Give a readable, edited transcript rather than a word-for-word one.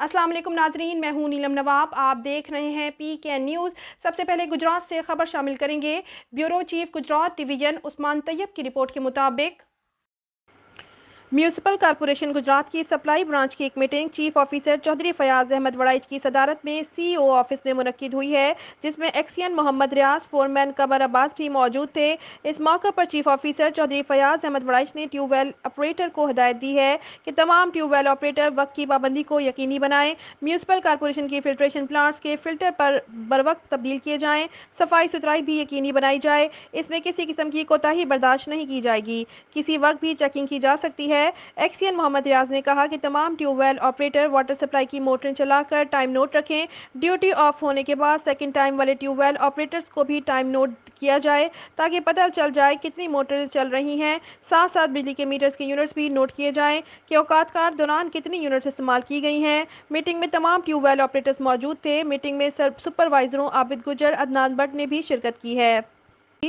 अस्सलाम वालेकुम नाजरीन, मैं हूं नीलम नवाब। आप देख रहे हैं PKN न्यूज़। सबसे पहले गुजरात से खबर शामिल करेंगे। Bureau chief Gujarat division Usman Tayyab की रिपोर्ट के मुताबिक म्यूनसिपल कॉरपोरेशन गुजरात की सप्लाई ब्रांच की एक meeting chief officer Chaudhry Fayaz Ahmed Waraich की सदारत में CEO ऑफिस में मुनक्किद हुई है, जिसमें एक्सियन मोहम्मद रियाज, फोरमैन कमर अब्बास भी मौजूद थे। इस मौके पर चीफ ऑफिसर चौधरी फयाज अहमद वड़ाइच ने ट्यूबवेल ऑपरेटर को हिदायत दी है कि तमाम ट्यूबवेल ऑपरेटर वक्त की पाबंदी को यकीनी बनाएं। म्यूनसिपल कॉरपोरेशन की फिल्ट्रेशन प्लांट्स के फिल्टर पर बर वक्त तब्दील किए जाएं। सफाई सुथराई भी यकीनी बनाई जाए। इसमें किसी किस्म की कोताही बर्दाश्त नहीं की जाएगी। किसी वक्त भी चेकिंग की जा सकती है। एक्सियन मोहम्मद रियाज ने कहा कि तमाम ट्यूबवेल ऑपरेटर वाटर सप्लाई की मोटरें चलाकर टाइम नोट रखें। ड्यूटी ऑफ होने के बाद सेकंड टाइम वाले ट्यूबवेल ऑपरेटर्स को भी टाइम नोट किया जाए, ताकि पता चल जाए कितनी मोटरें चल रही हैं। साथ साथ बिजली के मीटर्स के यूनिट्स भी नोट किए जाएं कि औकात कार दौरान कितनी यूनिट्स इस्तेमाल की गई हैं। मीटिंग में तमाम ट्यूबवेल ऑपरेटर्स मौजूद थे। मीटिंग में सुपरवाइजरों आबिद गुजर, अदनान भट्ट ने भी शिरकत की है।